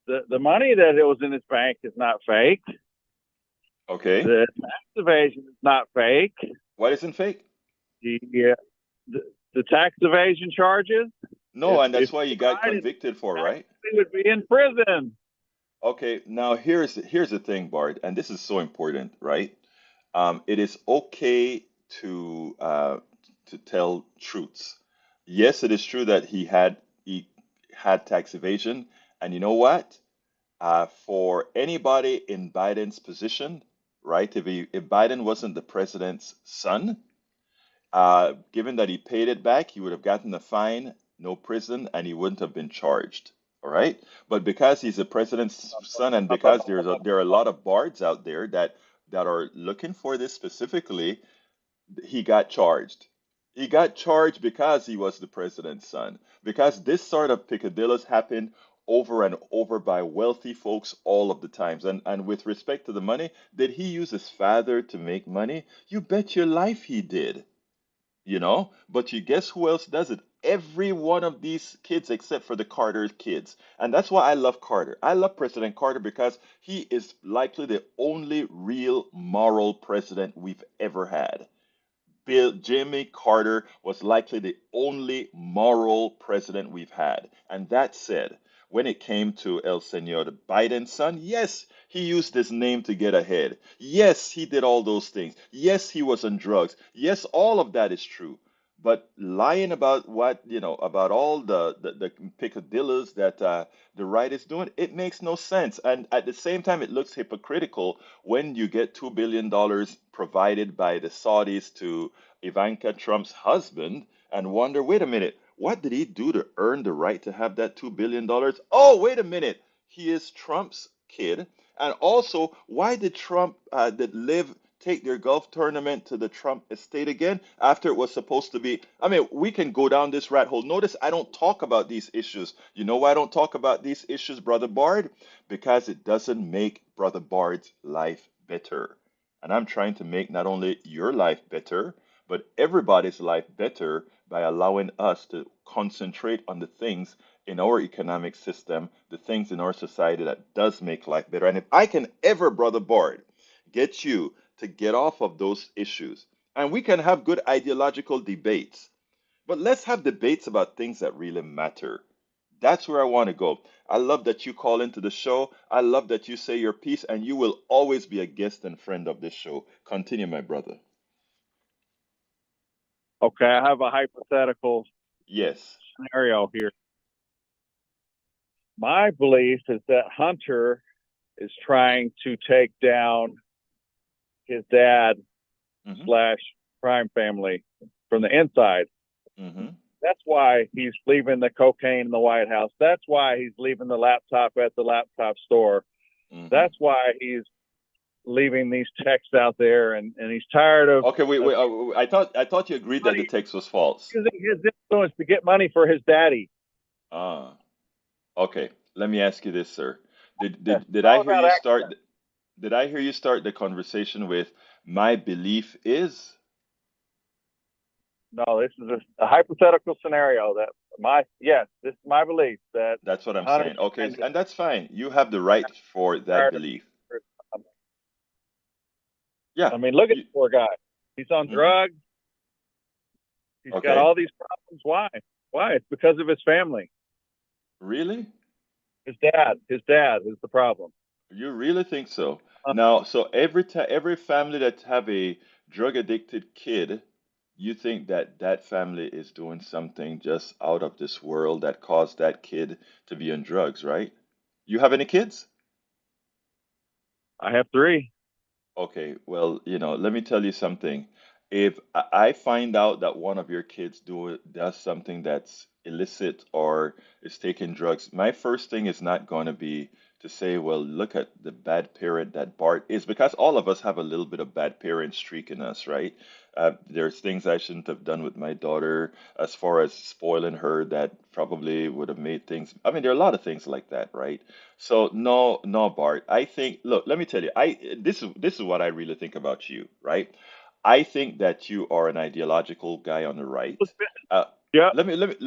the money that it was in his bank is not fake. Okay. The tax evasion is not fake. What isn't fake? The tax evasion charges. No, and that's if why you he got lied, convicted for, right? he would be in prison. Okay, now here's the thing, Bart, and this is so important, right? It is okay to tell truths. Yes, it is true that he had tax evasion, and you know what? For anybody in Biden's position, right? If Biden wasn't the president's son, given that he paid it back, he would have gotten a fine, no prison, and he wouldn't have been charged. All right. But because he's the president's son, and because there are a lot of bards out there that are looking for this specifically, he got charged. He got charged because he was the president's son. Because this sort of picadillos happen over and over by wealthy folks all of the times. And with respect to the money, did he use his father to make money? You bet your life he did. But you guess who else does it? Every one of these kids except for the Carter kids. And that's why I love Carter. I love President Carter because he is likely the only real moral president we've ever had. Jimmy Carter was likely the only moral president we've had. And that said, when it came to El Senor, the Biden's son, yes, he used his name to get ahead. Yes, he did all those things. Yes, he was on drugs. Yes, all of that is true. But lying about about all the picadillos that the right is doing, it makes no sense. And at the same time, it looks hypocritical when you get $2 billion provided by the Saudis to Ivanka Trump's husband and wonder, wait a minute, what did he do to earn the right to have that $2 billion? Oh, wait a minute, he is Trump's kid. And also, why did Liv take their golf tournament to the Trump estate again after it was supposed to be? I mean, we can go down this rat hole. Notice I don't talk about these issues. You know why I don't talk about these issues, Brother Bard? Because it doesn't make Brother Bard's life better. And I'm trying to make not only your life better, but everybody's life better by allowing us to concentrate on the things in our economic system, the things in our society that does make life better. And if I can ever, Brother Bard, get you to get off of those issues, and we can have good ideological debates, but let's have debates about things that really matter. That's where I want to go. I love that you call into the show. I love that you say your piece, and you will always be a guest and friend of this show. Continue, my brother. Okay, I have a hypothetical Yes. scenario here. My belief is that Hunter is trying to take down his dad / crime family from the inside. Mm-hmm. That's why he's leaving the cocaine in the White House. That's why he's leaving the laptop at the laptop store. Mhm. That's why he's leaving these texts out there, and he's tired of Okay, wait. I thought you agreed that the text was false. using his influence to get money for his daddy. Ah, okay. Let me ask you this, sir. It's Did all I hear about you access. start? Did I hear you start the conversation with my belief is? No, this is a hypothetical scenario that this is my belief that That's what I'm Hunter saying. Okay, Biden and that's fine. You have the right for that tired belief. of- Yeah. I mean, look at You, the poor guy. He's on mhm. drugs. He's got Okay. all these problems. Why? Why? It's because of his family. Really? His dad. His dad is the problem. You really think so? Uh, Now, so every family that have a drug addicted kid, you think that that family is doing something just out of this world that caused that kid to be on drugs, right? You have any kids? I have 3. Okay, well, let me tell you something. If I find out that one of your kids does something that's illicit or is taking drugs, my first thing is not going to be to say, well, look at the bad parent that Bart is, because all of us have a little bit of bad parent streak in us, right? There's things I shouldn't have done with my daughter as far as spoiling her that probably would have made things. I mean, there are a lot of things like that, right? So no, no, Bart. I think, look, let me tell you, this is what I really think about you, right? I think that you are an ideological guy on the right. Uh, Yeah.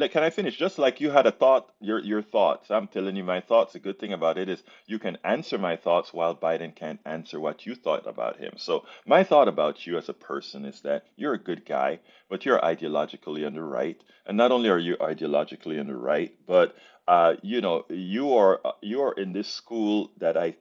can I finish? Just like you had a thought, your thoughts. I'm telling you my thoughts. The good thing about it is you can answer my thoughts while Biden can't answer what you thought about him. So my thought about you as a person is that you're a good guy, but you're ideologically on the right. And not only are you ideologically on the right, but you are in this school that I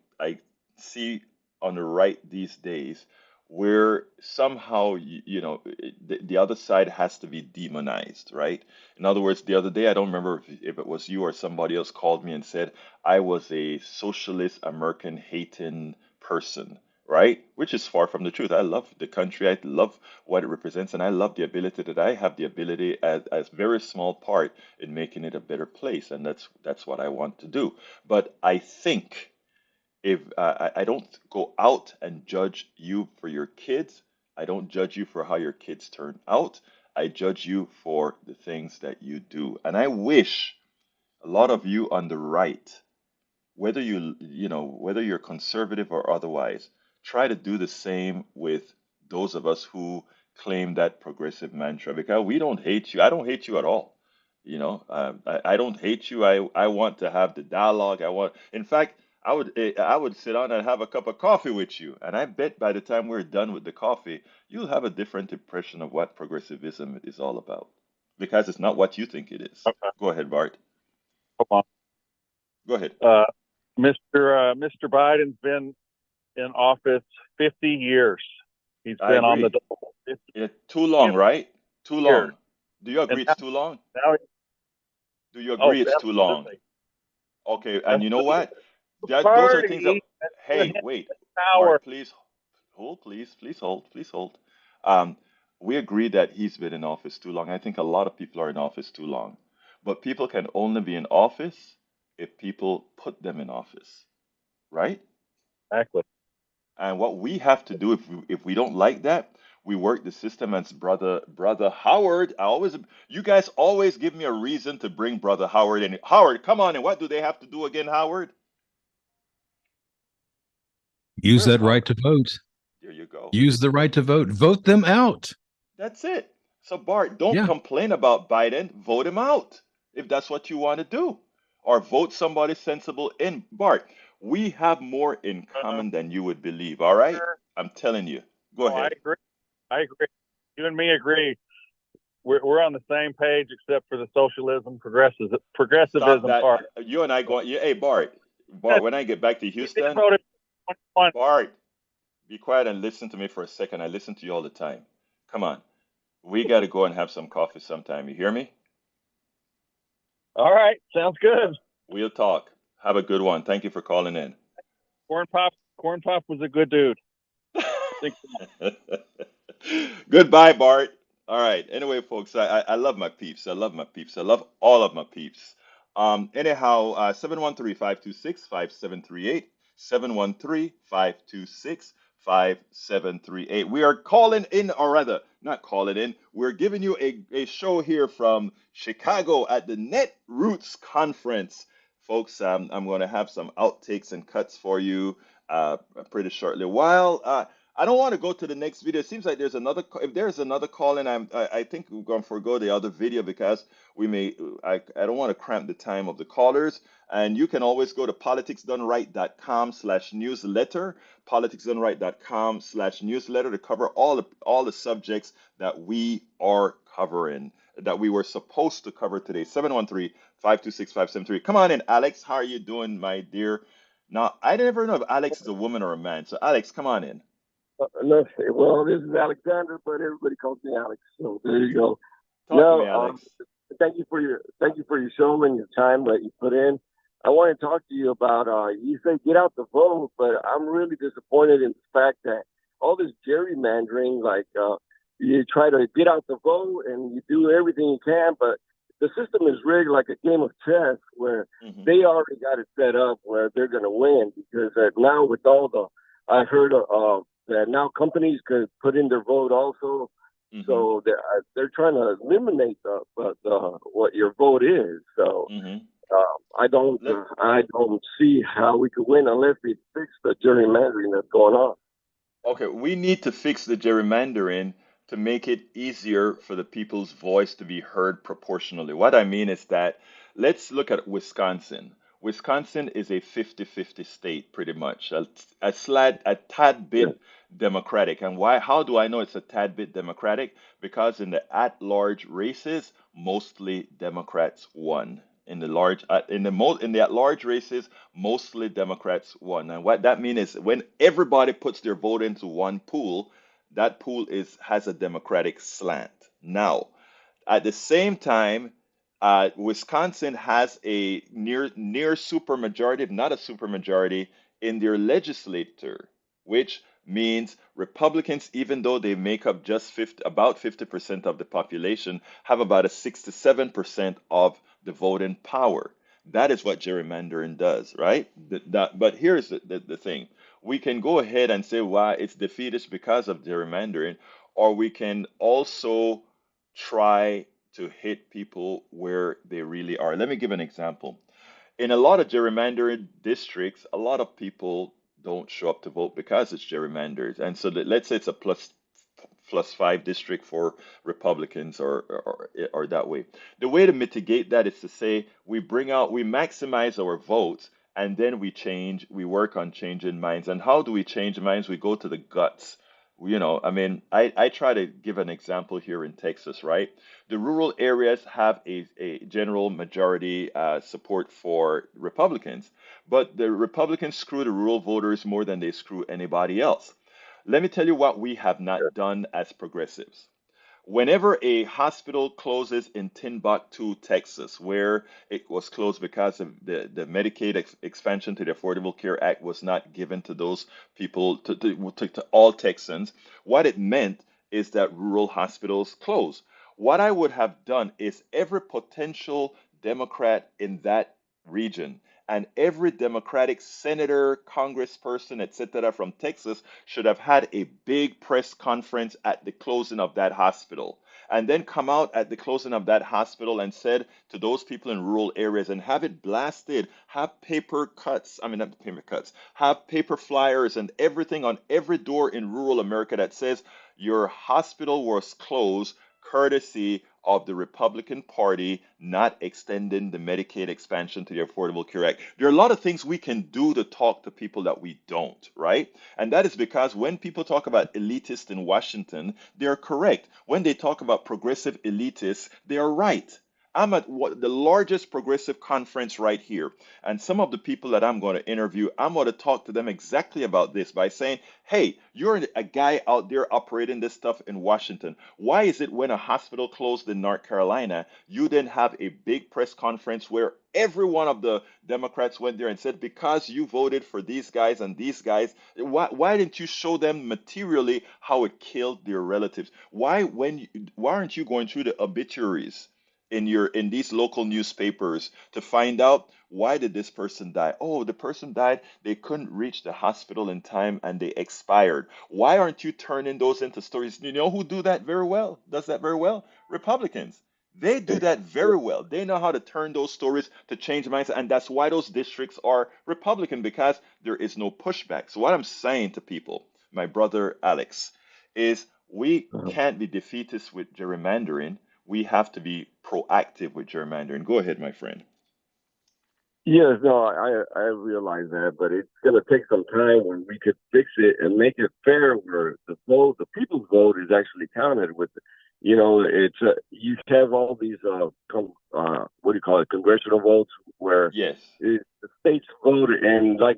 see on the right these days, where somehow the other side has to be demonized, right? In other words, the other day, I don't remember if it was you or somebody else called me and said I was a socialist American hating person, right? Which is far from the truth. I love the country. I love what it represents, and I love the ability that I have the ability as very small part in making it a better place, and that's what I want to do. But I think if I don't go out and judge you for your kids, I don't judge you for how your kids turn out. I judge you for the things that you do. And I wish a lot of you on the right, whether you're conservative or otherwise, try to do the same with those of us who claim that progressive mantra, because we don't hate you. I don't hate you at all. I don't hate you. I want to have the dialogue. In fact, I would sit down and have a cup of coffee with you, and I bet by the time we're done with the coffee, you'll have a different impression of what progressivism is all about, because it's not what you think it is. Okay. Go ahead, Bart. Come Go ahead. on. Mr. Biden's been in office 50 years. He's I been on the agree. dole 50 Too long, right? Too years. long. Do you And agree it's too long? now Do you oh, agree it's too long? absolutely. Okay, and you know Absolutely. what? The Those are things that, party has given hey, him wait, power. Bart, please hold, please hold, please hold. We agree that he's been in office too long. I think a lot of people are in office too long. But people can only be in office if people put them in office, right? Exactly. And what we have to do, if we don't like that, we work the system. As brother Howard. You guys always give me a reason to bring brother Howard in. Howard, come on, and what do they have to do again, Howard? Use Where's that right Howard? to vote. There you go. Use the right to vote. Vote them out. That's it. So Bart, don't Yeah. complain about Biden. Vote him out if that's what you want to do, or vote somebody sensible in. Bart, we have more in Uh, common than you would believe. All right, sure. I'm telling you. Go Oh, I ahead. agree. I agree. You and me agree. We're on the same page except for the Stop progressivism that. part. You and I going. Yeah, hey, Bart. When I get back to He did Houston, vote in 21. Bart, be quiet and listen to me for a second. I listen to you all the time. Come on, we got to go and have some coffee sometime. You hear me? All right, sounds good. We'll talk. Have a good one. Thank you for calling in. Corn Pop was a good dude. Think Goodbye, Bart. All right. Anyway, folks, I love my peeps. I love my peeps. I love all of my peeps. Anyhow, 713-526-5738. 713-526-5738. We are calling in, or rather, not calling in. We're giving you a show here from Chicago at the Net Roots Conference. Folks, I'm going to have some outtakes and cuts for you pretty shortly. While I don't want to go to the next video. It seems like there's another. If there's another call in, I think we're going to forego the other video because we may. I don't want to cramp the time of the callers. And you can always go to politicsdoneright.com/newsletter, politicsdoneright.com/newsletter to cover all the subjects that we are covering, that we were supposed to cover today. 713-526-5738. Come on in, Alex. How are you doing, my dear? Now, I never know if Alex is a woman or a man. So, Alex, come on in. No, well, this is Alexander, but everybody calls me Alex. So there you go. Talk to me, Alex. Thank you for your show and your time that you put in. I want to talk to you about you say get out the vote, but I'm really disappointed in the fact that all this gerrymandering, like you try to get out the vote and you do everything you can, but the system is rigged like a game of chess where they already got it set up where they're going to win because now with all the I heard that now companies could put in their vote also. So they're trying to eliminate the what your vote is. So I don't see how we could win unless we fix the gerrymandering that's going on. Okay, we need to fix the gerrymandering to make it easier for the people's voice to be heard proportionally. What I mean is that let's look at Wisconsin. Wisconsin is a 50-50 state, pretty much, a tad bit Democratic. And why? How do I know it's a tad bit Democratic? Because in the at-large races, mostly Democrats won. In the at-large races, mostly Democrats won. And what that means is when everybody puts their vote into one pool, that pool has a Democratic slant. Now, at the same time, Wisconsin has a near supermajority, if not a supermajority, in their legislature, which means Republicans, even though they make up just about 50% of the population, have about a 67% of the voting power. That is what gerrymandering does, right? But here's the thing. We can go ahead and say why it's defeatist because of gerrymandering, or we can also try to hit people where they really are. Let me give an example. In a lot of gerrymandered districts, a lot of people don't show up to vote because it's gerrymandered. And so let's say it's a plus 5 district for Republicans or that way. The way to mitigate that is to say we maximize our votes and then we work on changing minds. And how do we change minds? We go to the guts. I try to give an example here in Texas, right? The rural areas have a general majority support for Republicans, but the Republicans screw the rural voters more than they screw anybody else. Let me tell you what we have not done as progressives. Whenever a hospital closes in Timbuktu, Texas, where it was closed because of the Medicaid expansion to the Affordable Care Act was not given to those people, to all Texans, what it meant is that rural hospitals closed. What I would have done is every potential Democrat in that region and every Democratic senator, congressperson, etc. from Texas should have had a big press conference at the closing of that hospital and then come out at the closing of that hospital and said to those people in rural areas and have it blasted, have have paper flyers and everything on every door in rural America that says your hospital was closed courtesy of the Republican Party not extending the Medicaid expansion to the Affordable Care Act. There are a lot of things we can do to talk to people that we don't, right? And that is because when people talk about elitists in Washington, they're correct. When they talk about progressive elitists, they are right. I'm at the largest progressive conference right here. And some of the people that I'm going to interview, I'm going to talk to them exactly about this by saying, hey, you're a guy out there operating this stuff in Washington. Why is it when a hospital closed in North Carolina, you didn't have a big press conference where every one of the Democrats went there and said, because you voted for these guys and these guys, why didn't you show them materially how it killed their relatives? Why aren't you going through the obituaries in these local newspapers to find out why did this person die? Oh, the person died, they couldn't reach the hospital in time and they expired. Why aren't you turning those into stories? You know who does that very well? Republicans. They do that very well. They know how to turn those stories to change minds, and that's why those districts are Republican, because there is no pushback. So what I'm saying to people, my brother Alex, is we can't be defeatist with gerrymandering. We have to be proactive with gerrymandering. Go ahead, my friend. Yes, no, I realize that, but it's going to take some time when we could fix it and make it fair, where the people's vote is actually counted with, it's you have all these what do you call it, congressional votes, where Yes, the states vote, and I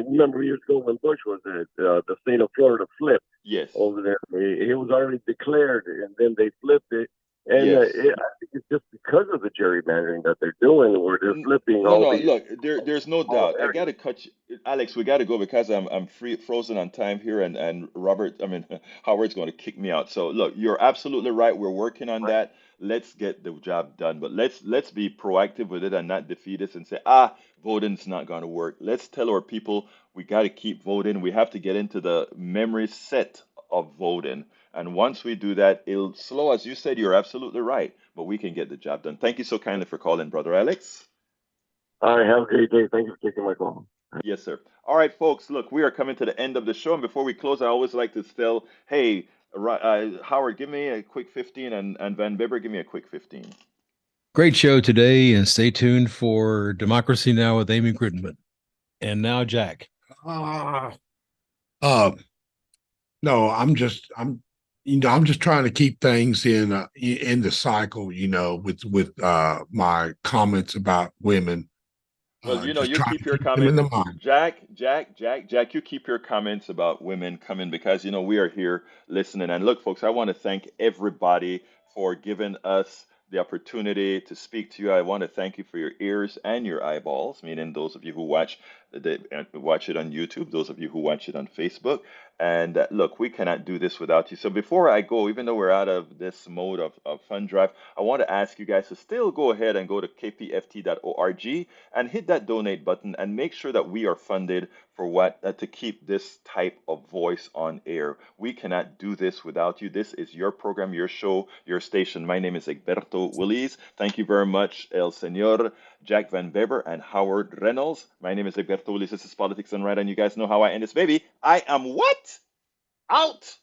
remember years ago when Bush was the state of Florida flipped yes, over there. It was already declared, and then they flipped it. And yes. I think it's just because of the gerrymandering that they're doing, where they're flipping No, all no. these Look, there's no small doubt. I areas. gotta cut you, Alex. We gotta go because I'm frozen on time here, and Robert, I mean Howard's going to kick me out. So look, you're absolutely right. We're working on that. Let's get the job done, but let's be proactive with it and not defeat us and say, voting's not going to work. Let's tell our people we got to keep voting. We have to get into the memory set of voting. And once we do that, it'll slow, as you said, you're absolutely right, but we can get the job done. Thank you so kindly for calling, brother Alex. All right, have a great day. Thank you for taking my call. Yes, sir. All right, folks, look, we are coming to the end of the show. And before we close, I always like to tell, hey, Howard, give me a quick 15, and Van Bibber, give me a quick 15. Great show today, and stay tuned for Democracy Now! With Amy Grittenman. And now, Jack. Uh, no, I'm just trying to keep things in the cycle, with my comments about women. Well, Just you trying keep to your keep them in comments, the mind. Jack, you keep your comments about women coming because, we are here listening. And look, folks, I want to thank everybody for giving us the opportunity to speak to you. I want to thank you for your ears and your eyeballs, meaning those of you who watch it on YouTube, those of you who watch it on Facebook. And look, we cannot do this without you. So before I go, even though we're out of this mode of fund drive, I want to ask you guys to still go ahead and go to kpft.org and hit that donate button and make sure that we are funded for to keep this type of voice on air. We cannot do this without you. This is your program, your show, your station. My name is Egberto Willis. Thank you very much, El Señor, Jack Van Weber, and Howard Reynolds. My name is Egberto Willis. This is Politics and Right, and you guys know how I end this, baby. I am what? Out!